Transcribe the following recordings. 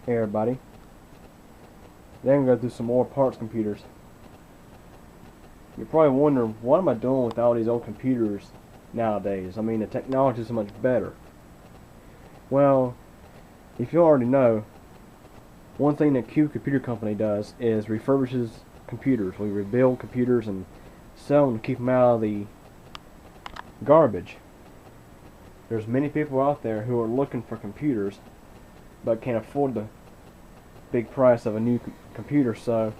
Hey everybody. Then I'm going to go through some more parts computers. You're probably wondering, what am I doing with all these old computers nowadays? I mean, the technology is so much better. Well, if you already know, one thing that Q Computer Company does is refurbishes computers. We rebuild computers and sell them to keep them out of the garbage. There's many people out there who are looking for computers but can't afford the big price of a new computer, so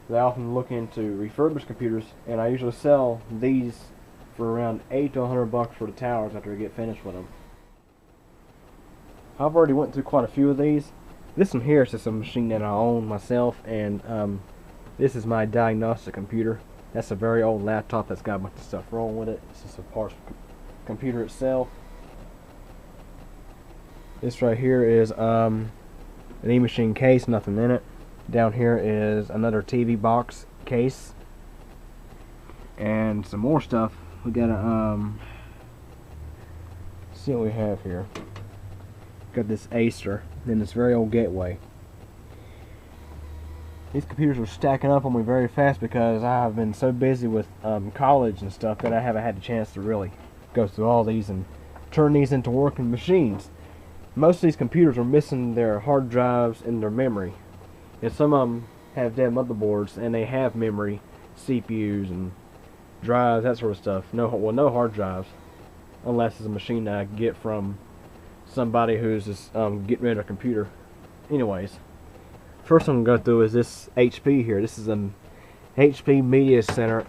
they often look into refurbished computers, and I usually sell these for around $80 to $100 for the towers after I get finished with them. I've already went through quite a few of these. This one here is just a machine that I own myself, and this is my diagnostic computer. That's a very old laptop that's got a bunch of stuff wrong with it. This is a parts computer itself. This right here is an E-machine case, nothing in it. Down here is another TV box case, and some more stuff. We gotta see what we have here. Got this Acer, and this very old gateway. These computers are stacking up on me very fast because I have been so busy with college and stuff that I haven't had the chance to really go through all these and turn these into working machines. Most of these computers are missing their hard drives and their memory. And some of them have dead motherboards and they have memory, CPUs and drives, that sort of stuff. No hard drives, unless it's a machine that I get from somebody who's just getting rid of a computer. Anyways, first I'm going to go through is this HP here. This is an HP Media Center.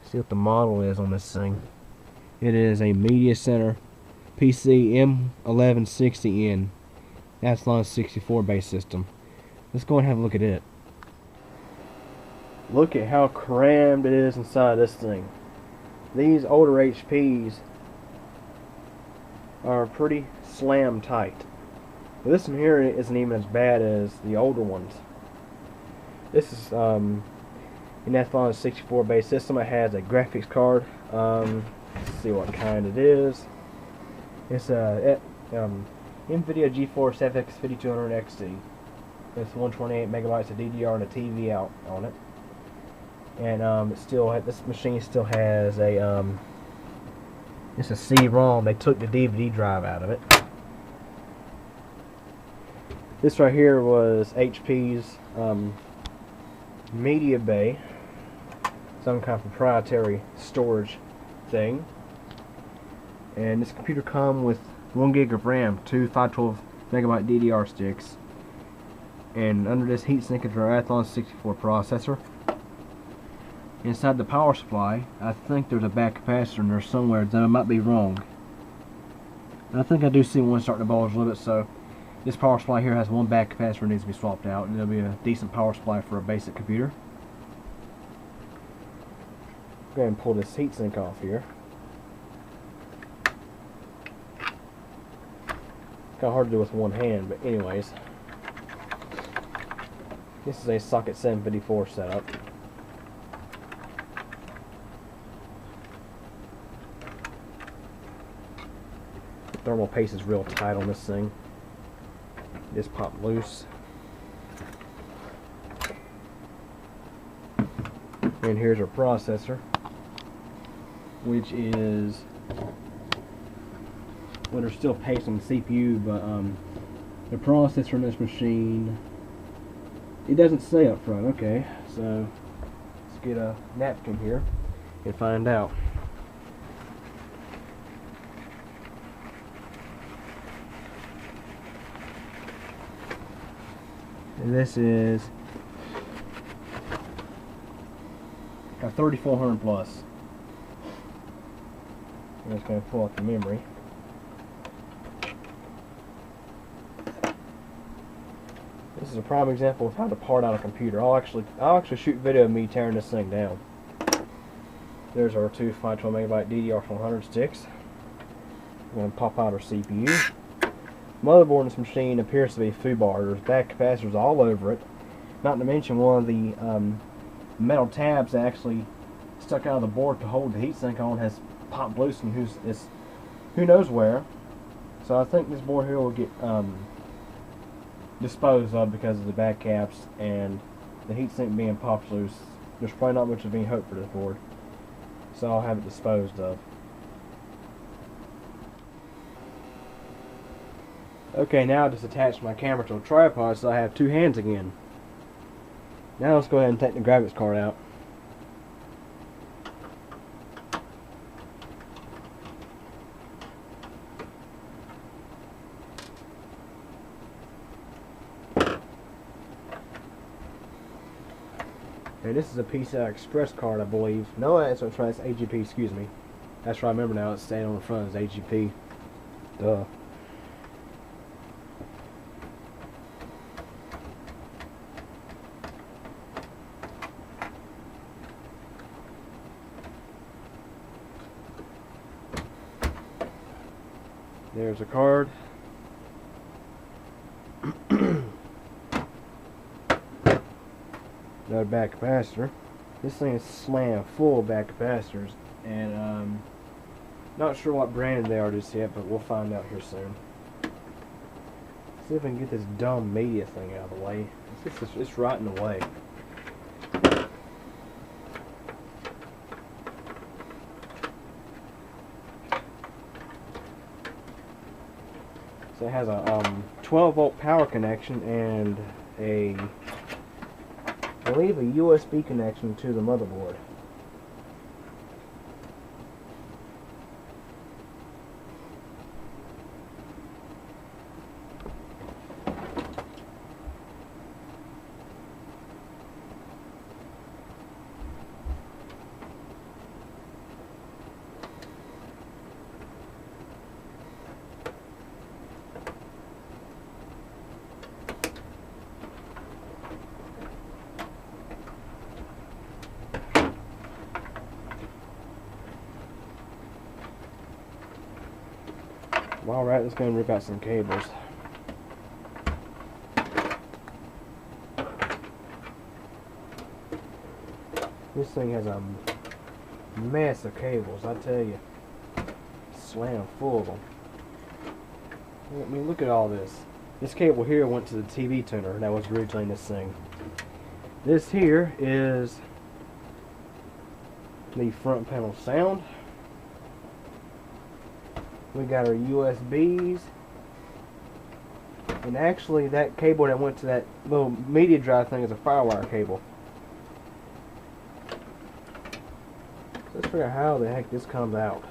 See what the model is on this thing. It is a Media Center PC M1160N. That's on a 64 base system. Let's go and have a look at it. Look at how crammed it is inside this thing. These older HPs are pretty slam tight. But this one here isn't even as bad as the older ones. This is an on a 64 base system. It has a graphics card. Let's see what kind it is. It's a NVIDIA GeForce FX 5200 XT. It's 128 megabytes of DDR and a TV out on it. And this machine still has a it's a CD-ROM. They took the DVD drive out of it. This right here was HP's media bay, some kind of proprietary storage thing. And this computer comes with 1 gig of RAM, two 512 megabyte DDR sticks, and under this heatsink is our Athlon 64 processor. Inside the power supply, I think there's a back capacitor in there somewhere, though I might be wrong. And I think I do see one starting to bulge a little bit, so this power supply here has one back capacitor that needs to be swapped out, and it'll be a decent power supply for a basic computer. Go ahead and pull this heatsink off here. Kind of hard to do with one hand, but anyways. This is a socket 754 setup. The thermal paste is real tight on this thing. Just popped loose. And here's our processor, which is, well, there's still paste on the CPU, but the processor in this machine, it doesn't say up front. Okay, so let's get a napkin here and find out. And this is a 3400 plus. I'm just going to pull out the memory. This is a prime example of how to part out a computer. I'll actually shoot video of me tearing this thing down. There's our two 512 megabyte DDR400 sticks. I'm going to pop out our CPU. Motherboard in this machine appears to be foobar. There's back capacitors all over it. Not to mention one of the metal tabs that actually stuck out of the board to hold the heatsink on has popped loose and who knows where. So I think this board here will get disposed of because of the bad caps and the heatsink being popped loose. There's probably not much of any hope for this board, so I'll have it disposed of. Okay, now I just attached my camera to a tripod so I have two hands again. Now let's go ahead and take the graphics card out. And this is a PCI Express card, I believe. No, that's what I'm trying. It's AGP, excuse me. That's what I remember now. It's staying on the front as AGP. Duh. There's a card. Another back capacitor. This thing is slammed full of back capacitors, and not sure what brand they are just yet, but we'll find out here soon. See if we can get this dumb media thing out of the way. It's right in the way. So it has a 12 volt power connection and I believe a USB connection to the motherboard. Alright, let's go and rip out some cables. This thing has a mess of cables, I tell you. Slam full of them. I mean, look at all this. This cable here went to the TV tuner that was originally in this thing. This here is the front panel sound. We got our USBs, and actually that cable that went to that little media drive thing is a firewire cable. So let's figure out how the heck this comes out.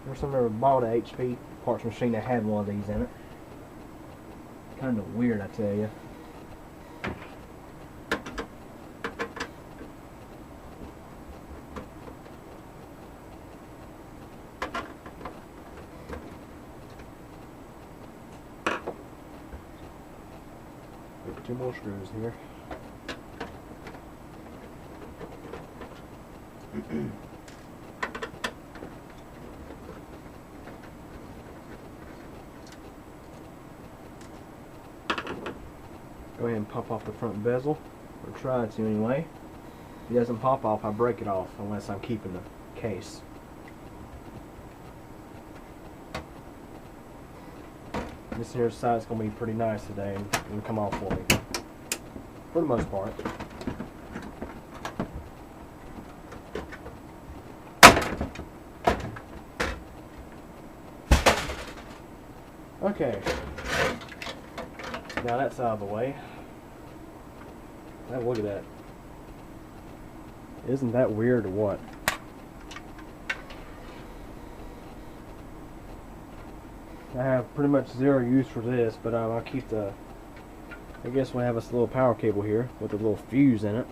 First time I ever bought an HP parts machine that had one of these in it. Kind of weird, I tell you. Two more screws here. Go ahead and pop off the front bezel, or try to anyway. If it doesn't pop off, I break it off unless I'm keeping the case. This here side's going to be pretty nice today and it'll come off for me. For the most part. Okay. Now that's out of the way. Now look at that. Isn't that weird or what? I have pretty much zero use for this, but I'll keep the... I guess we'll have this little power cable here with a little fuse in it.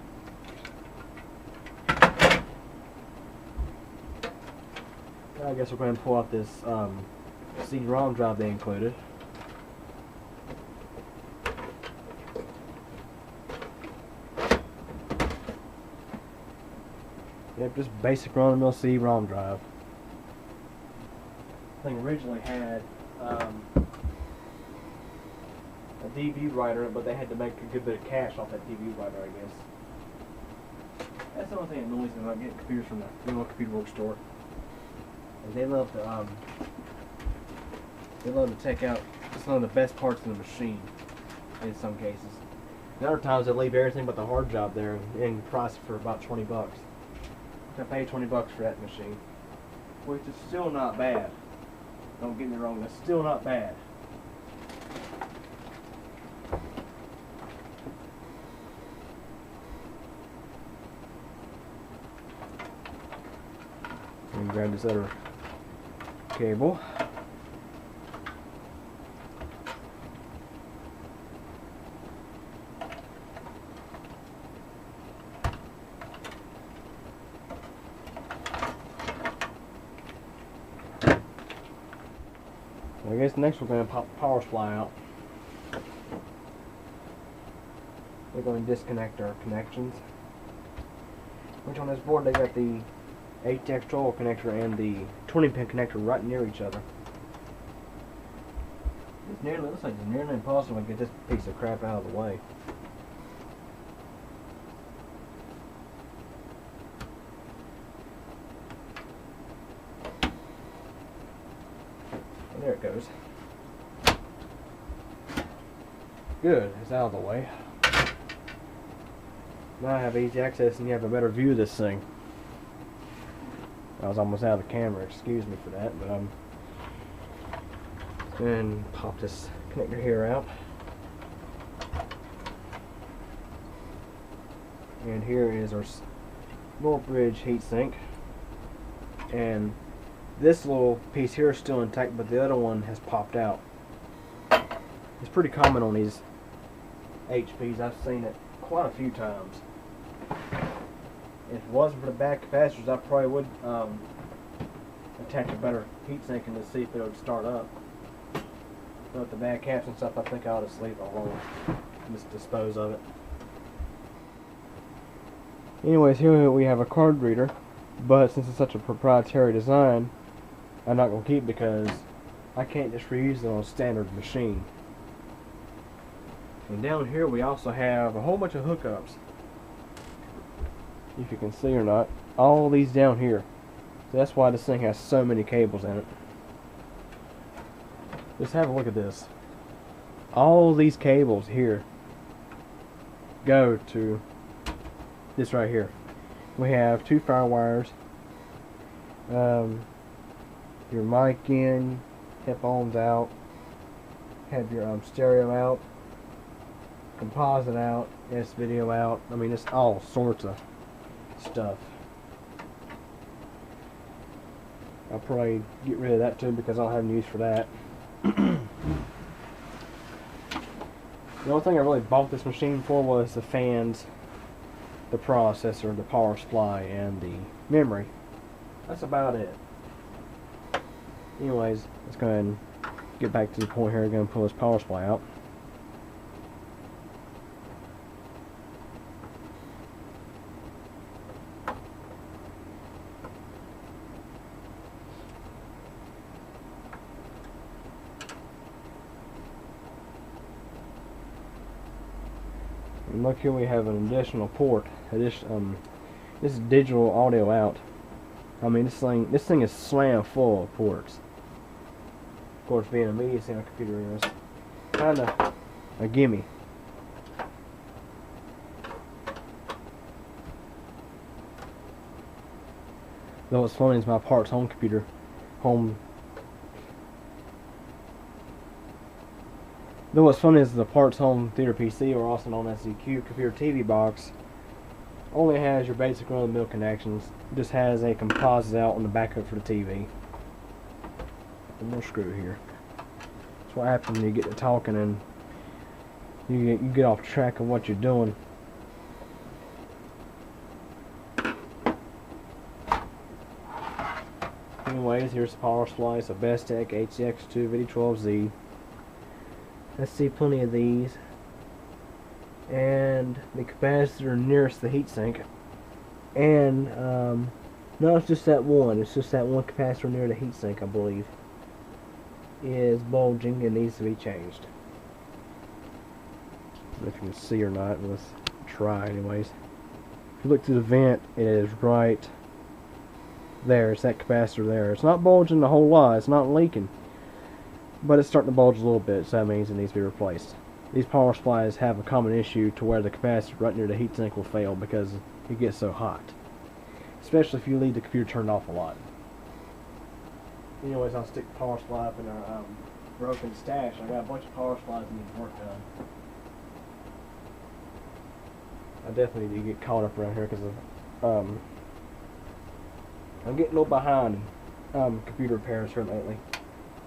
I guess we're going to pull out this CD-ROM drive they included. Yep, just basic run-of-the-mill CD-ROM drive. I think originally had a DVD writer, but they had to make a good bit of cash off that DVD writer, I guess. That's the only thing that annoys me about getting computers from the computer work store. They love to take out some of the best parts of the machine in some cases. And other times they leave everything but the hard job there and price it for about 20 bucks. I paid 20 bucks for that machine, which is still not bad. Don't get me wrong, that's still not bad. And grab this other cable. I guess next we're going to pop the power supply out. We're going to disconnect our connections. Which on this board they got the 8X 12 connector and the 20-pin connector right near each other. Looks like it's nearly impossible to get this piece of crap out of the way. There it goes. Good, it's out of the way. Now I have easy access and you have a better view of this thing. I was almost out of the camera, excuse me for that, but and pop this connector here out. And here is our lower bridge heatsink. And this little piece here is still intact, but the other one has popped out. It's pretty common on these HPs. I've seen it quite a few times. If it wasn't for the bad capacitors, I probably would attach a better heatsink and to see if it would start up. But with the bad caps and stuff, I think I ought to just leave it alone. Just dispose of it. Anyways, here we have a card reader, but since it's such a proprietary design, I'm not going to keep it because I can't just reuse it on a standard machine. And down here we also have a whole bunch of hookups. If you can see or not, all these down here. So that's why this thing has so many cables in it. Just have a look at this. All these cables here go to this right here. We have 2 fire wires, your mic in, headphones out, have your stereo out, composite out, S-video out. I mean, it's all sorts of stuff. I'll probably get rid of that too because I don't have any use for that. The only thing I really bought this machine for was the fans, the processor, the power supply, and the memory. That's about it. Anyways, let's go ahead and get back to the point here. I'm going to pull this power supply out. And look here, we have an additional port. This is digital audio out. I mean, this thing is slam full of ports. Of course, being a media center computer is kind of a gimme. Though what's funny is my parts home computer, Though what's funny is the Parts Home Theater PC, or also known as the Q Computer TV box, only has your basic run-of-the-mill connections. It just has a composite out on the backup for the TV. One more screw here. That's what happens when you get to talking and you get off track of what you're doing. Anyways, here's the power supply. It's a Bestech HCX2 VD12Z. I see plenty of these. And the capacitor nearest the heatsink. And, no, it's just that one. It's just that one capacitor near the heatsink, I believe, is bulging and needs to be changed. I don't know if you can see or not. Let's try anyways. If you look through the vent, it is right There, it's that capacitor there. It's not bulging a whole lot. It's not leaking. But it's starting to bulge a little bit, so that means it needs to be replaced. These power supplies have a common issue to where the capacitor right near the heatsink will fail because it gets so hot. Especially if you leave the computer turned off a lot. Anyways, I'll stick the power supply up in our broken stash. I got a bunch of power supplies that need work done. I definitely need to get caught up around here because I'm getting a little behind in computer repairs here lately.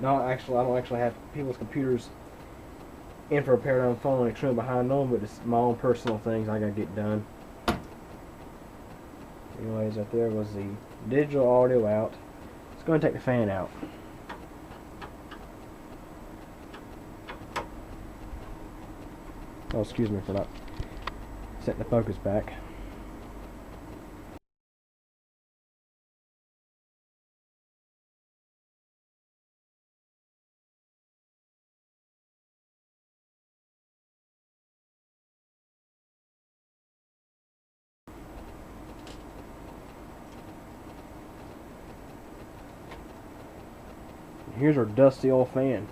No, actually, I don't actually have people's computers in for repair. I'm falling extremely behind on, but it's my own personal things I gotta get done. Anyways, right there was the digital audio out. Let's go and take the fan out. Oh, excuse me for not setting the focus back. Here's our dusty old fan.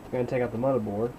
Going to take out the motherboard.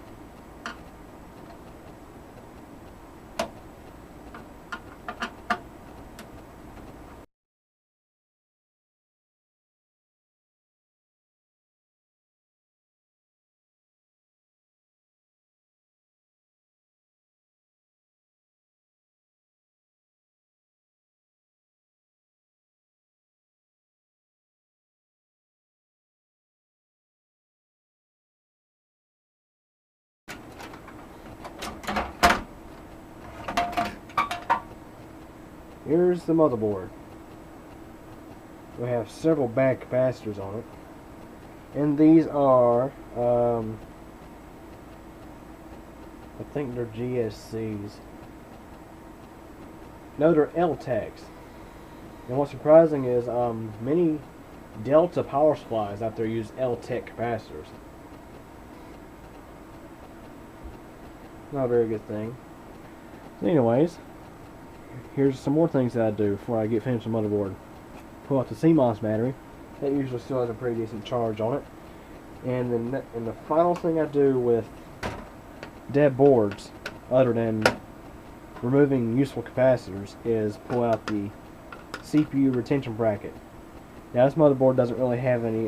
Here's the motherboard. We have several bad capacitors on it. And these are, I think they're GSCs. No, they're LTECs. And what's surprising is many Delta power supplies out there use LTEC capacitors. Not a very good thing. So anyways, here's some more things that I do before I get finished with the motherboard. Pull out the CMOS battery. That usually still has a pretty decent charge on it. And then the final thing I do with dead boards, other than removing useful capacitors, is pull out the CPU retention bracket. Now this motherboard doesn't really have any,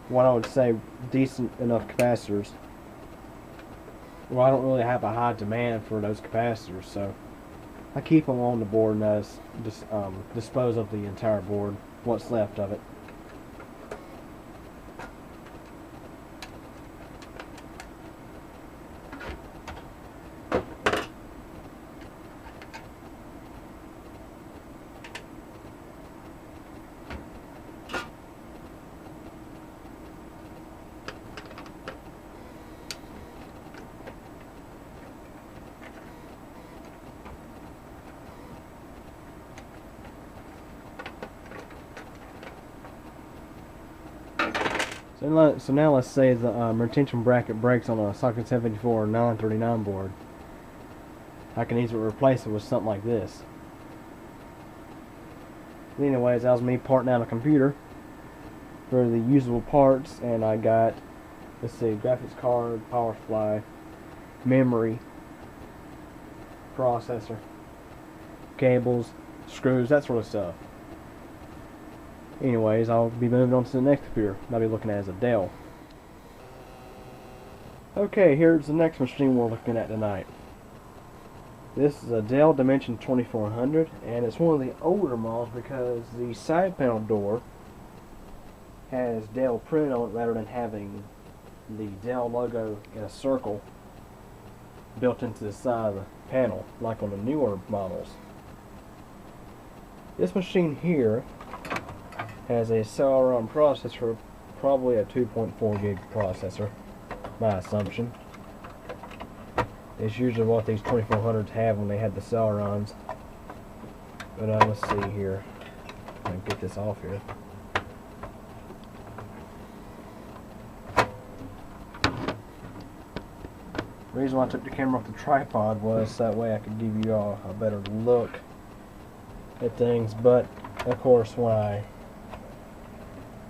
what I would say, decent enough capacitors. Well, I don't really have a high demand for those capacitors, so I keep them on the board and I just dispose of the entire board, what's left of it. So now let's say the retention bracket breaks on a socket 754 or 939 board. I can easily replace it with something like this. But anyways, that was me parting out a computer for the usable parts, and I got, let's see, graphics card, power supply, memory, processor, cables, screws, that sort of stuff. Anyways, I'll be moving on to the next computer I'll be looking at as a Dell. Okay, here's the next machine we're looking at tonight. This is a Dell Dimension 2400, and it's one of the older models because the side panel door has Dell printed on it rather than having the Dell logo in a circle built into the side of the panel like on the newer models. This machine here has a Celeron processor, probably a 2.4 gig processor, my assumption. It's usually what these 2400s have when they had the Celerons. But let's see here. Let me get this off here. The reason why I took the camera off the tripod was that way I could give you all a better look at things, but of course when I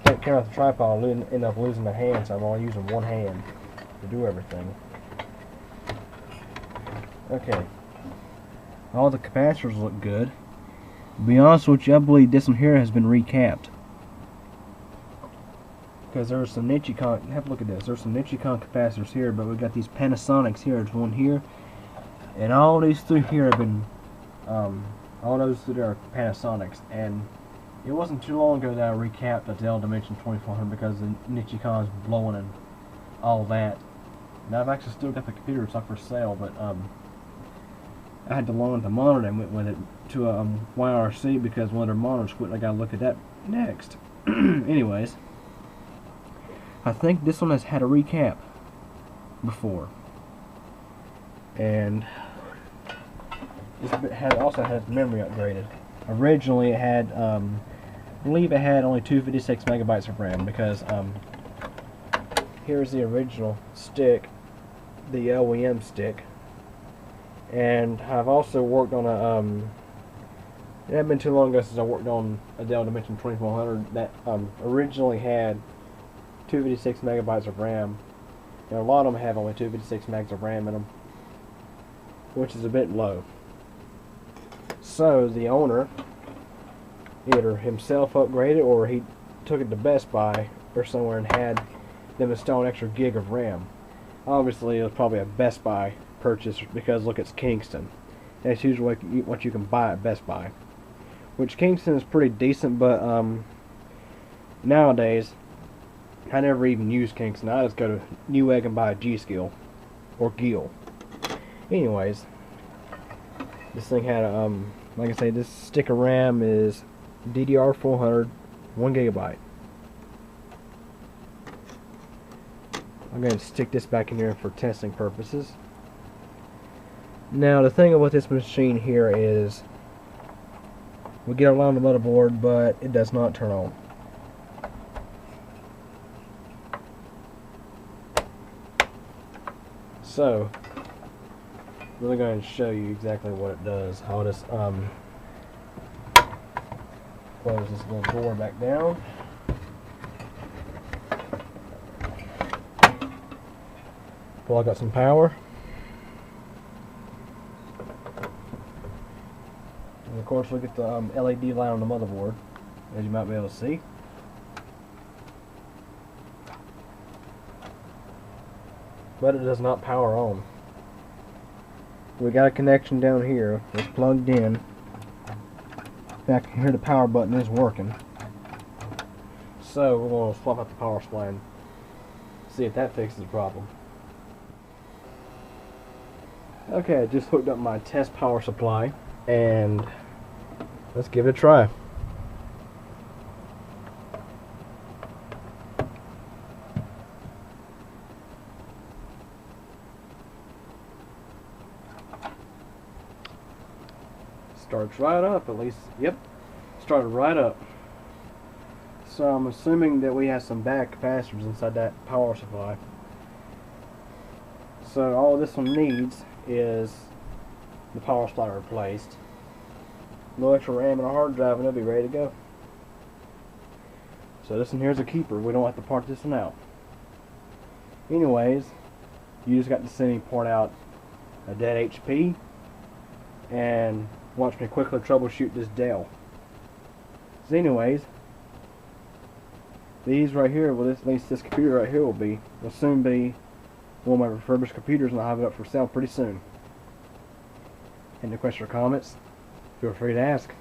take the camera off the tripod I'll end up losing my hand, so I'm only using one hand to do everything. Okay, all the capacitors look good. To be honest with you, I believe this one here has been recapped, because there's some Nichicon. Have a look at this. There's some Nichicon capacitors here, but we've got these Panasonics here. There's one here, and all these through here have been, all those through there are Panasonics. And it wasn't too long ago that I recapped a Dell Dimension 2400 because the Nichicon's blowing and all that. Now I've actually still got the computer. It's up for sale, but I had to loan the monitor and went with it to a YRC because one of their monitors quit. I gotta look at that next. Anyways, I think this one has had a recap before, and this also has memory upgraded. Originally, it had, I believe it had only 256 megabytes of RAM because here's the original stick, the OEM stick, and I've also worked on a. It hadn't been too long ago since I worked on a Dell Dimension 2400 that originally had 256 megabytes of RAM. And a lot of them have only 256 megs of RAM in them, which is a bit low. So the owner either himself upgraded or he took it to Best Buy or somewhere and had them install an extra gig of RAM. Obviously it was probably a Best Buy purchase because look, it's Kingston. That's usually what you can buy at Best Buy, which Kingston is pretty decent, but nowadays I never even use Kingston. I just go to Newegg and buy a G-Skill or Gill. Anyways, this thing had a, like I say, this stick of RAM is DDR400, 1 gigabyte. I'm going to stick this back in here for testing purposes. Now the thing about this machine here is we get a lot on the motherboard, but it does not turn on. So, I'm really going to show you exactly what it does. I'll just close this little door back down. Plug up some power. And of course, look at the LED light on the motherboard, as you might be able to see. But it does not power on. We got a connection down here. It's plugged in. Back here, the power button is working. So we're going to swap out the power supply and see if that fixes the problem. Okay, I just hooked up my test power supply and let's give it a try. Starts right up, at least. Yep, started right up. So I'm assuming that we have some bad capacitors inside that power supply. So all this one needs is the power supply replaced. No extra RAM and a hard drive, and it'll be ready to go. So this one here's a keeper. We don't have to part this one out. Anyways, you just got to see me point out a dead HP and watch me quickly troubleshoot this Dell. So anyways, these right here, well, at least this computer right here will soon be one of my refurbished computers, and I'll have it up for sale pretty soon. Any questions or comments, feel free to ask.